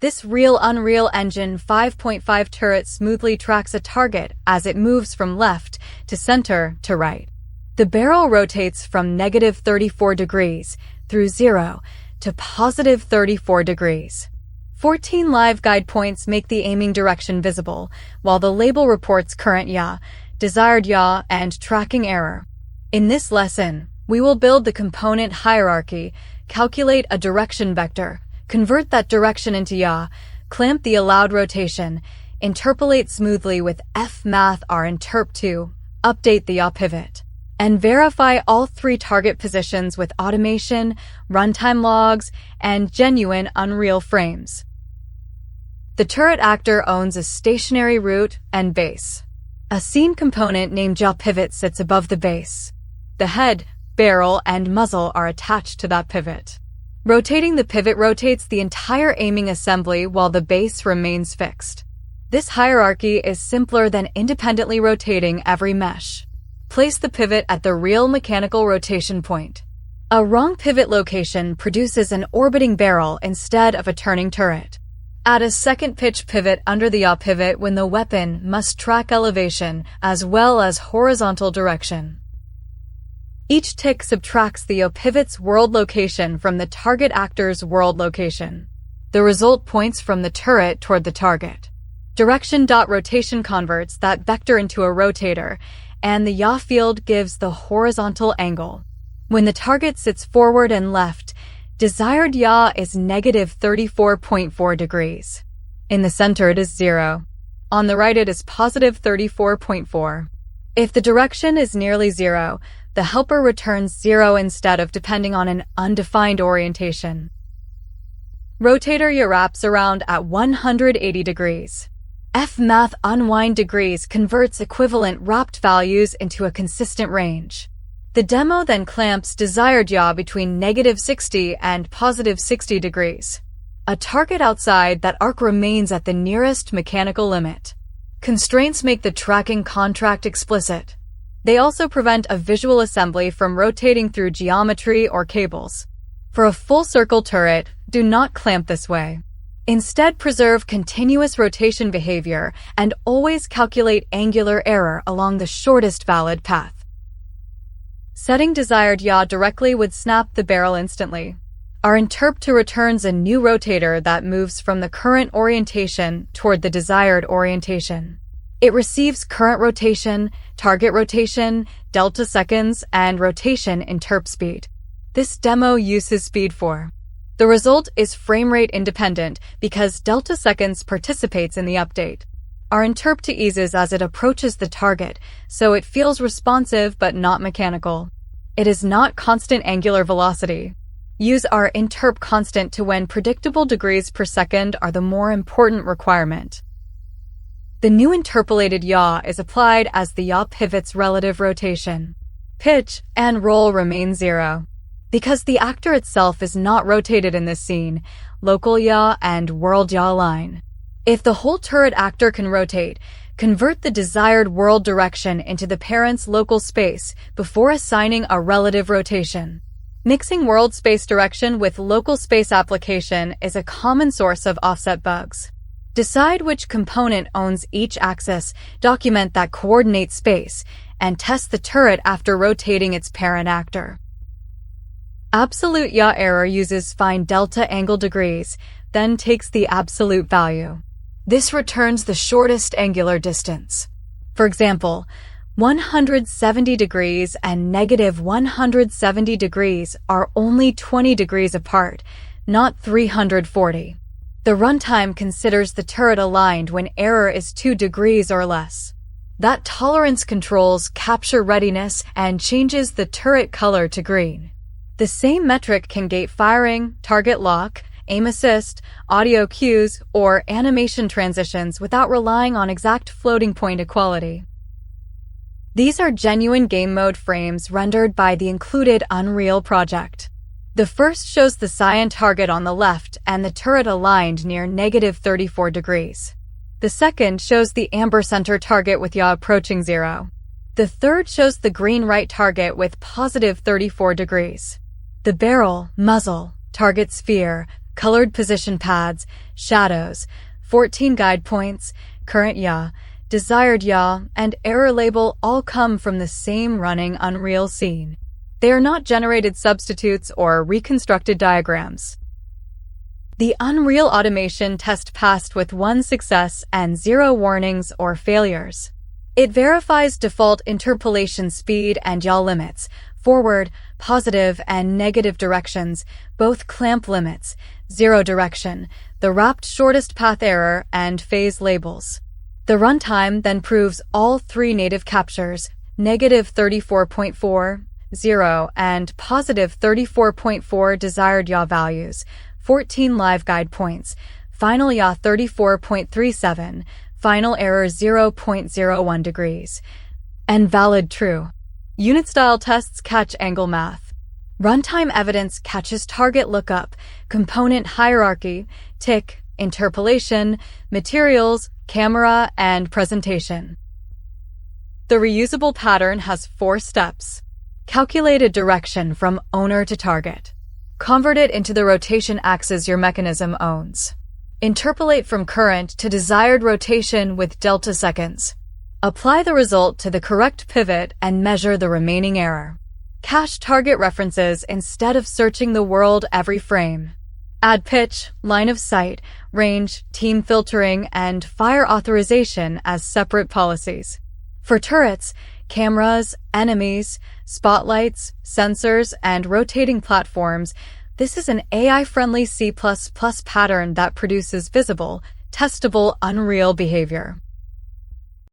This Unreal Engine 5.5 turret smoothly tracks a target as it moves from left to center to right. The barrel rotates from -34 degrees through 0 to +34 degrees. 14 live guide points make the aiming direction visible, while the label reports current yaw, desired yaw, and tracking error. In this lesson, we will build the component hierarchy, calculate a direction vector, convert that direction into yaw, clamp the allowed rotation, interpolate smoothly with FMath RInterpTo, update the yaw-pivot, and verify all 3 target positions with automation, runtime logs, and genuine Unreal frames. The turret actor owns a stationary root and base. A scene component named yaw-pivot sits above the base. The head, barrel, and muzzle are attached to that pivot. Rotating the pivot rotates the entire aiming assembly while the base remains fixed. This hierarchy is simpler than independently rotating every mesh. Place the pivot at the real mechanical rotation point. A wrong pivot location produces an orbiting barrel instead of a turning turret. Add a second pitch pivot under the yaw pivot when the weapon must track elevation as well as horizontal direction. Each tick subtracts the yaw pivot's world location from the target actor's world location. The result points from the turret toward the target. Direction-rotation converts that vector into a rotator, and the yaw field gives the horizontal angle. When the target sits forward and left, desired yaw is -34.4 degrees. In the center it is 0. On the right it is +34.4. If the direction is nearly 0, the helper returns 0 instead of depending on an undefined orientation. Rotator yaw wraps around at 180 degrees. FMath unwind degrees converts equivalent wrapped values into a consistent range. The demo then clamps desired yaw between -60 and +60 degrees. A target outside that arc remains at the nearest mechanical limit. Constraints make the tracking contract explicit. They also prevent a visual assembly from rotating through geometry or cables. For a full circle turret, do not clamp this way. Instead, preserve continuous rotation behavior and always calculate angular error along the shortest valid path. Setting desired yaw directly would snap the barrel instantly. RInterpTo returns a new rotator that moves from the current orientation toward the desired orientation. It receives current rotation, target rotation, delta seconds, and rotation interp speed. This demo uses speed 4. The result is frame rate independent because delta seconds participates in the update. RInterpTo eases as it approaches the target, so it feels responsive but not mechanical. It is not constant angular velocity. Use RInterp constant to when predictable degrees per second are the more important requirement. The new interpolated yaw is applied as the yaw pivot's relative rotation. Pitch and roll remain 0. Because the actor itself is not rotated in this scene, local yaw and world yaw align. If the whole turret actor can rotate, convert the desired world direction into the parent's local space before assigning a relative rotation. Mixing world space direction with local space application is a common source of offset bugs. Decide which component owns each axis, document that coordinate space, and test the turret after rotating its parent actor. Absolute yaw error uses find delta angle degrees, then takes the absolute value. This returns the shortest angular distance. For example, 170 degrees and -170 degrees are only 20 degrees apart, not 340. The runtime considers the turret aligned when error is 2 degrees or less. That tolerance controls capture readiness and changes the turret color to green. The same metric can gate firing, target lock, aim assist, audio cues, or animation transitions without relying on exact floating point equality. These are genuine game mode frames rendered by the included Unreal project. The first shows the cyan target on the left and the turret aligned near -34 degrees. The second shows the amber center target with yaw approaching 0. The third shows the green right target with +34 degrees. The barrel, muzzle, target sphere, colored position pads, shadows, 14 guide points, current yaw, desired yaw, and error label all come from the same running Unreal scene. They are not generated substitutes or reconstructed diagrams. The Unreal automation test passed with 1 success and 0 warnings or failures. It verifies default interpolation speed and yaw limits, forward, positive, and negative directions, both clamp limits, 0 direction, the wrapped shortest path error, and phase labels. The runtime then proves all 3 native captures, negative 34.4, 0, and positive 34.4 desired yaw values, 14 live guide points, final yaw 34.37, final error 0.01 degrees, and valid true. Unit-style tests catch angle math. Runtime evidence catches target lookup, component hierarchy, tick, interpolation, materials, camera, and presentation. The reusable pattern has 4 steps. Calculate a direction from owner to target. Convert it into the rotation axis your mechanism owns. Interpolate from current to desired rotation with delta seconds. Apply the result to the correct pivot and measure the remaining error. Cache target references instead of searching the world every frame. Add pitch, line of sight, range, team filtering, and fire authorization as separate policies. For turrets, cameras, enemies, spotlights, sensors, and rotating platforms, this is an AI-friendly C++ pattern that produces visible, testable Unreal behavior.